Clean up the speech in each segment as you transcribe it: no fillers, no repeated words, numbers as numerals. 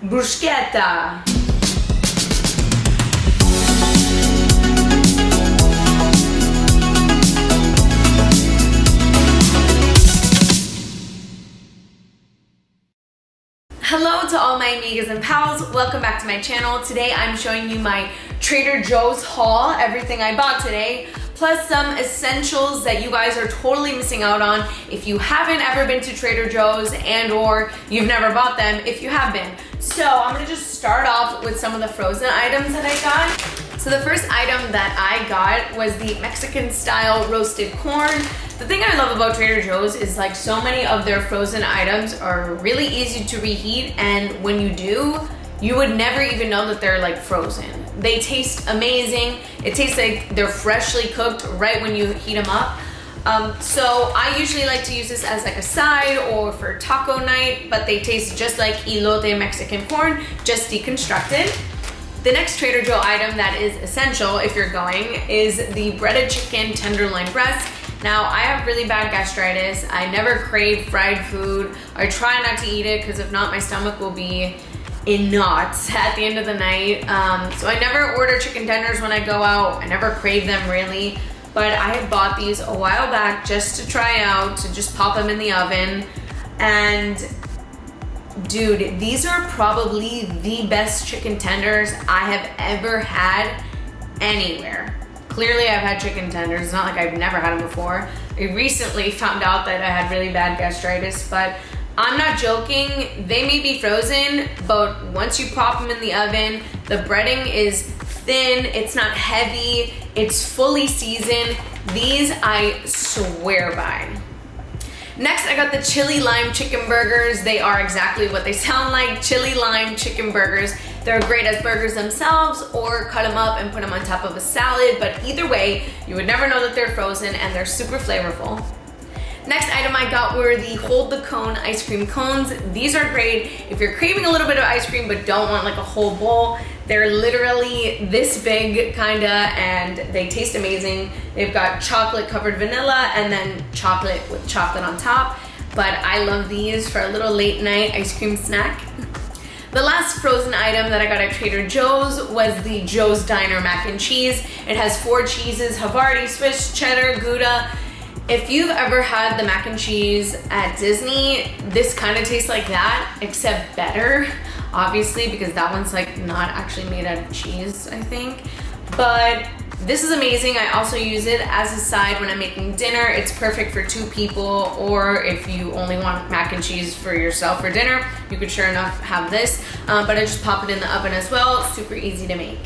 Bruschetta. Hello to all my amigas and pals, welcome back to my channel. Today I'm showing you my Trader Joe's haul, everything I bought today, plus some essentials that you guys are totally missing out on if you haven't ever been to Trader Joe's and or you've never bought them if you have been. So I'm gonna just start off with some of the frozen items that I got. So the first item that I got was the Mexican style roasted corn. The thing I love about Trader Joe's is like so many of their frozen items are really easy to reheat, and when you do, you would never even know that they're like frozen. They taste amazing. It tastes like they're freshly cooked right when you heat them up. So I usually like to use this as like a side or for taco night, but they taste just like elote Mexican corn, just deconstructed. The next Trader Joe item that is essential if you're going is the breaded chicken tenderloin breast. Now, I have really bad gastritis. I never crave fried food. I try not to eat it because if not, my stomach will be in knots at the end of the night. So I never order chicken tenders when I go out. I never crave them really. But I had bought these a while back just to try out, to just pop them in the oven. And dude, these are probably the best chicken tenders I have ever had anywhere. Clearly I've had chicken tenders, it's not like I've never had them before. I recently found out that I had really bad gastritis, but I'm not joking. They may be frozen, but once you pop them in the oven, the breading is thin, it's not heavy, it's fully seasoned. These I swear by. Next, I got the chili lime chicken burgers. They are exactly what they sound like, chili lime chicken burgers. They're great as burgers themselves or cut them up and put them on top of a salad, but either way, you would never know that they're frozen and they're super flavorful. Next item I got were the hold the cone ice cream cones. These are great if you're craving a little bit of ice cream but don't want like a whole bowl. They're literally this big kinda, and they taste amazing. They've got chocolate covered vanilla and then chocolate with chocolate on top. But I love these for a little late night ice cream snack. The last frozen item that I got at Trader Joe's was the Joe's Diner mac and cheese. It has 4 cheeses, Havarti, Swiss, cheddar, Gouda. If you've ever had the mac and cheese at Disney, this kind of tastes like that, except better, obviously, because that one's like not actually made out of cheese, I think. But this is amazing. I also use it as a side when I'm making dinner. It's perfect for 2 people, or if you only want mac and cheese for yourself for dinner, you could sure enough have this. But I just pop it in the oven as well, super easy to make.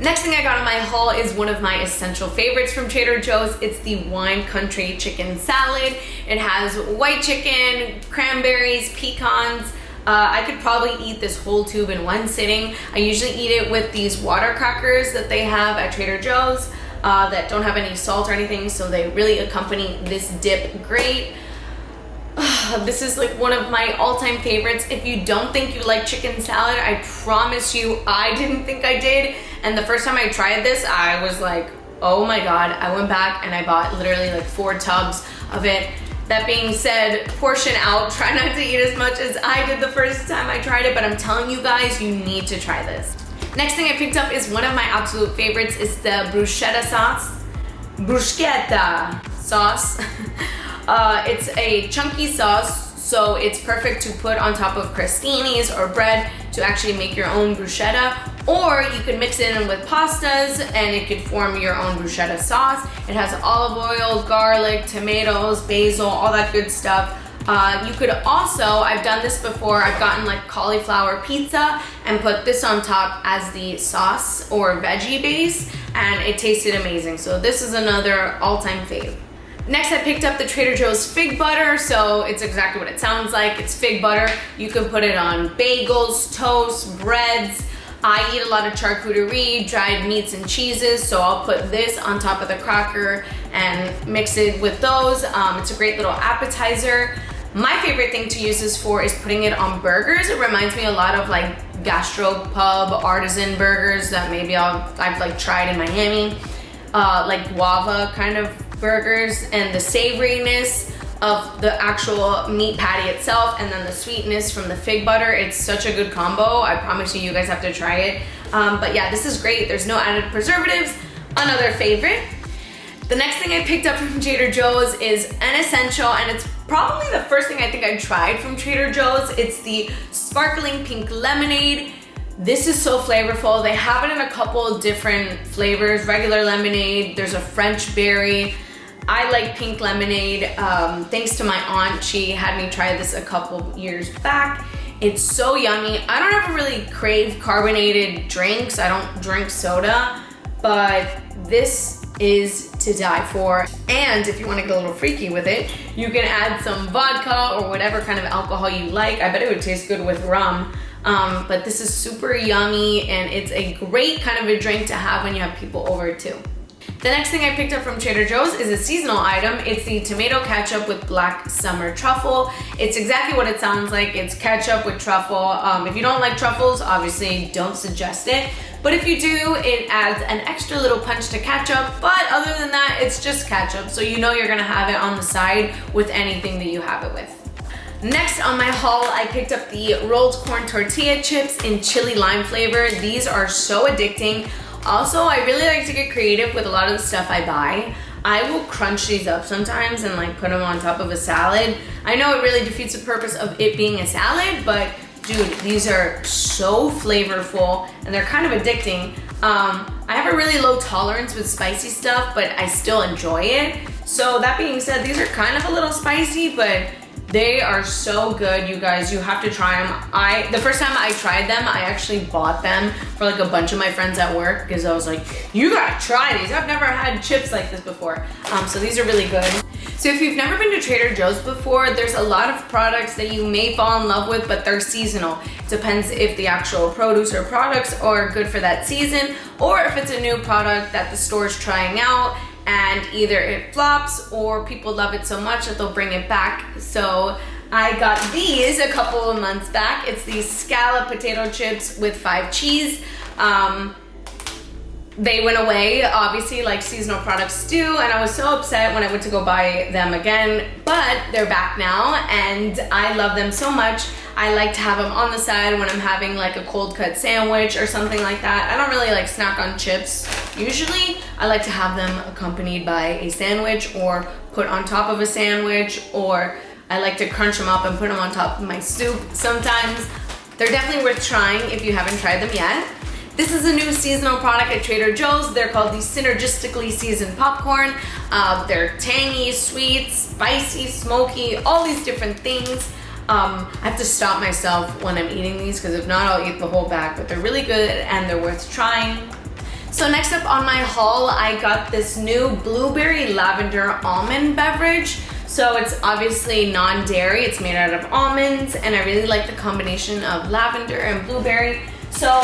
Next thing I got in my haul is one of my essential favorites from Trader Joe's. It's the Wine Country chicken salad. It has white chicken, cranberries, pecans. I could probably eat this whole tube in one sitting. I usually eat it with these water crackers that they have at Trader Joe's that don't have any salt or anything, so they really accompany this dip great. This is like one of my all-time favorites. If you don't think you like chicken salad, I promise you I didn't think I did. And the first time I tried this, I was like, oh my God. I went back and I bought literally like 4 tubs of it. That being said, portion out. Try not to eat as much as I did the first time I tried it, but I'm telling you guys, you need to try this. Next thing I picked up is one of my absolute favorites. It's the Bruschetta sauce. Bruschetta sauce. It's a chunky sauce, so it's perfect to put on top of crostinis or bread to actually make your own bruschetta, or you could mix it in with pastas and it could form your own bruschetta sauce. It has olive oil, garlic, tomatoes, basil, all that good stuff. You could also, I've done this before, I've gotten like cauliflower pizza and put this on top as the sauce or veggie base, and it tasted amazing. So this is another all-time fave. Next, I picked up the Trader Joe's fig butter, so it's exactly what it sounds like. It's fig butter. You can put it on bagels, toast, breads. I eat a lot of charcuterie, dried meats and cheeses, so I'll put this on top of the cracker and mix it with those. It's a great little appetizer. My favorite thing to use this for is putting it on burgers. It reminds me a lot of like gastropub artisan burgers that maybe I've like tried in Miami, like guava kind of burgers, and the savoriness of the actual meat patty itself and then the sweetness from the fig butter. It's such a good combo. I promise you guys have to try it. But yeah, this is great. There's no added preservatives. Another favorite. The next thing I picked up from Trader Joe's is an essential, and it's probably the first thing I think I tried from Trader Joe's. It's the sparkling pink lemonade. This is so flavorful. They have it in a couple different flavors, regular lemonade, there's a French berry. I like pink lemonade. Thanks to my aunt, she had me try this a couple years back. It's so yummy. I don't ever really crave carbonated drinks. I don't drink soda, but this is to die for. And if you want to get a little freaky with it, you can add some vodka or whatever kind of alcohol you like. I bet it would taste good with rum. But this is super yummy, and it's a great kind of a drink to have when you have people over too. The next thing I picked up from Trader Joe's is a seasonal item. It's the tomato ketchup with black summer truffle. It's exactly what it sounds like. It's ketchup with truffle. If you don't like truffles, obviously don't suggest it. But if you do, it adds an extra little punch to ketchup. But other than that, it's just ketchup. So you know you're gonna have it on the side with anything that you have it with. Next on my haul, I picked up the rolled corn tortilla chips in chili lime flavor. These are so addicting. Also, I really like to get creative with a lot of the stuff I buy. I will crunch these up sometimes and like put them on top of a salad. I know it really defeats the purpose of it being a salad, but dude, these are so flavorful and they're kind of addicting. I have a really low tolerance with spicy stuff, but I still enjoy it. So that being said, these are kind of a little spicy, but they are so good, you guys. You have to try them. The first time I tried them, I actually bought them for like a bunch of my friends at work because I was like, you gotta try these. I've never had chips like this before. So these are really good. So if you've never been to Trader Joe's before, there's a lot of products that you may fall in love with, but they're seasonal. It depends if the actual produce or products are good for that season, or if it's a new product that the store's trying out and either it flops or people love it so much that they'll bring it back. So I got these a couple of months back. It's these scalloped potato chips with 5 cheese. They went away, obviously, like seasonal products do, and I was so upset when I went to go buy them again, but they're back now, and I love them so much. I like to have them on the side when I'm having like a cold cut sandwich or something like that. I don't really like snack on chips. Usually, I like to have them accompanied by a sandwich or put on top of a sandwich, or I like to crunch them up and put them on top of my soup sometimes. They're definitely worth trying if you haven't tried them yet. This is a new seasonal product at Trader Joe's. They're called the synergistically seasoned popcorn. They're tangy, sweet, spicy, smoky, all these different things. I have to stop myself when I'm eating these because if not, I'll eat the whole bag, but they're really good and they're worth trying. So next up on my haul, I got this new blueberry lavender almond beverage. So it's obviously non-dairy, it's made out of almonds, and I really like the combination of lavender and blueberry. So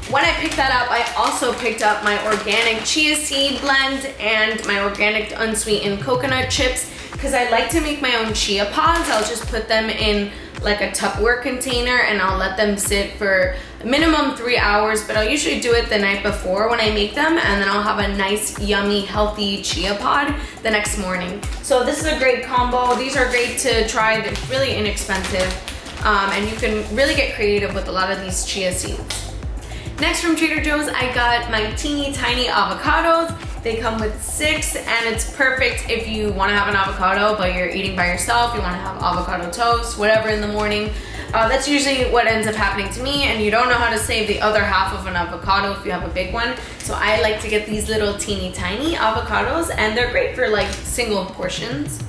when I picked that up, I also picked up my organic chia seed blend and my organic unsweetened coconut chips because I like to make my own chia pods. I'll just put them in like a Tupperware container and I'll let them sit for minimum 3 hours, but I'll usually do it the night before when I make them, and then I'll have a nice, yummy, healthy chia pod the next morning. So this is a great combo. These are great to try. They're really inexpensive, and you can really get creative with a lot of these chia seeds. Next from Trader Joe's, I got my teeny tiny avocados. They come with 6, and it's perfect if you want to have an avocado but you're eating by yourself, you want to have avocado toast, whatever in the morning. That's usually what ends up happening to me, and you don't know how to save the other half of an avocado if you have a big one. So I like to get these little teeny tiny avocados, and they're great for like single portions.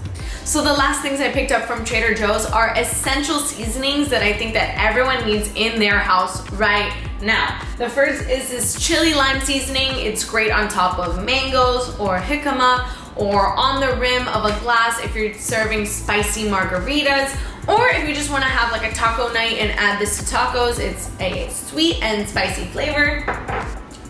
So the last things I picked up from Trader Joe's are essential seasonings that I think that everyone needs in their house right now. The first is this chili lime seasoning. It's great on top of mangoes or jicama or on the rim of a glass if you're serving spicy margaritas, or if you just want to have like a taco night and add this to tacos. It's a sweet and spicy flavor.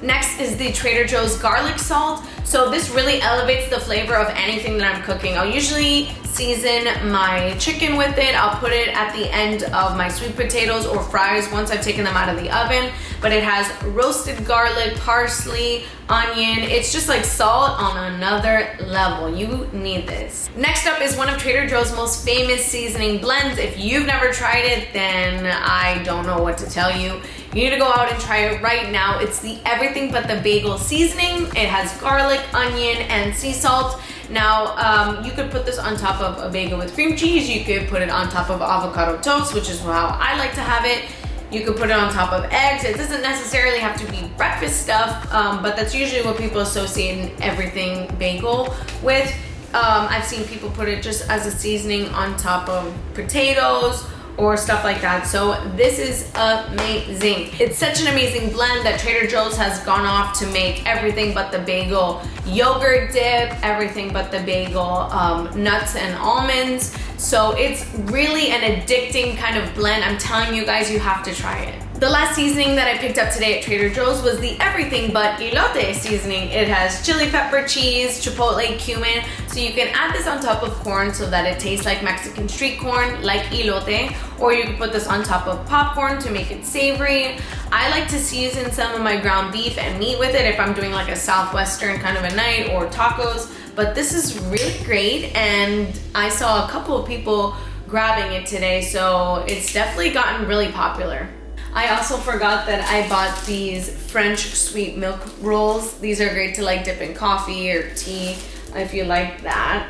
Next is the Trader Joe's garlic salt. So this really elevates the flavor of anything that I'm cooking. I'll usually season my chicken with it. I'll put it at the end of my sweet potatoes or fries once I've taken them out of the oven. But it has roasted garlic, parsley, onion. It's just like salt on another level. You need this. Next up is one of Trader Joe's most famous seasoning blends. If you've never tried it, then I don't know what to tell you. You need to go out and try it right now. It's the everything but the bagel seasoning. It has garlic, onion, and sea salt. Now, you could put this on top of a bagel with cream cheese. You could put it on top of avocado toast, which is how I like to have it. You could put it on top of eggs. It doesn't necessarily have to be breakfast stuff, but that's usually what people associate an everything bagel with. I've seen people put it just as a seasoning on top of potatoes or stuff like that. So this is amazing. It's such an amazing blend that Trader Joe's has gone off to make everything but the bagel yogurt dip, everything but the bagel nuts and almonds. So it's really an addicting kind of blend. I'm telling you guys, you have to try it. The last seasoning that I picked up today at Trader Joe's was the everything but elote seasoning. It has chili pepper, cheese, chipotle, cumin. So you can add this on top of corn so that it tastes like Mexican street corn, like elote, or you can put this on top of popcorn to make it savory. I like to season some of my ground beef and meat with it if I'm doing like a Southwestern kind of a night or tacos. But this is really great, and I saw a couple of people grabbing it today, so it's definitely gotten really popular. I also forgot that I bought these French sweet milk rolls. These are great to like dip in coffee or tea if you like that.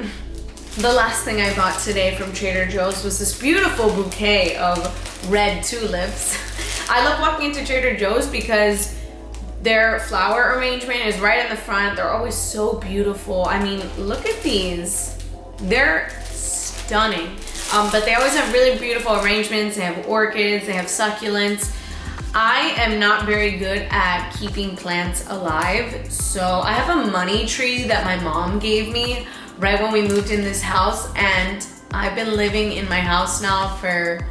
The last thing I bought today from Trader Joe's was this beautiful bouquet of red tulips. I love walking into Trader Joe's because their flower arrangement is right in the front. They're always so beautiful. I mean, look at these. They're stunning. But they always have really beautiful arrangements. They have orchids, they have succulents. I am not very good at keeping plants alive. So I have a money tree that my mom gave me right when we moved in this house. And I've been living in my house now for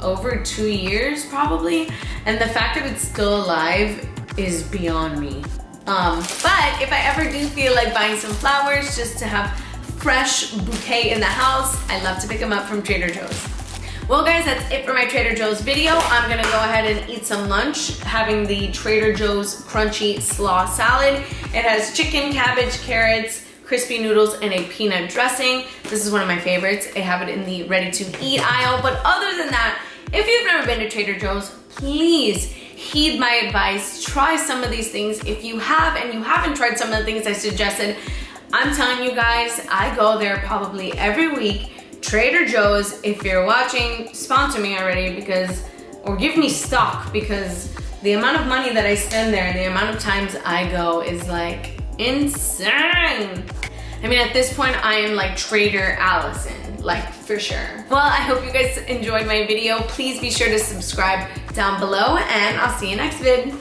over 2 years probably. And the fact that it's still alive is beyond me. But if I ever do feel like buying some flowers just to have fresh bouquet in the house, I love to pick them up from Trader Joe's. Well guys, that's it for my Trader Joe's video. I'm gonna go ahead and eat some lunch, having the Trader Joe's crunchy slaw salad. It has chicken, cabbage, carrots, crispy noodles, and a peanut dressing. This is one of my favorites. I have it in the ready to eat aisle. But other than that, if you've never been to Trader Joe's, please heed my advice. Try some of these things. If you have and you haven't tried some of the things I suggested, I'm telling you guys, I go there probably every week. Trader Joe's, if you're watching, sponsor me already or give me stock, because the amount of money that I spend there and the amount of times I go is like insane. I mean, at this point, I am like Trader Allison, like for sure. Well, I hope you guys enjoyed my video. Please be sure to subscribe down below, and I'll see you next vid.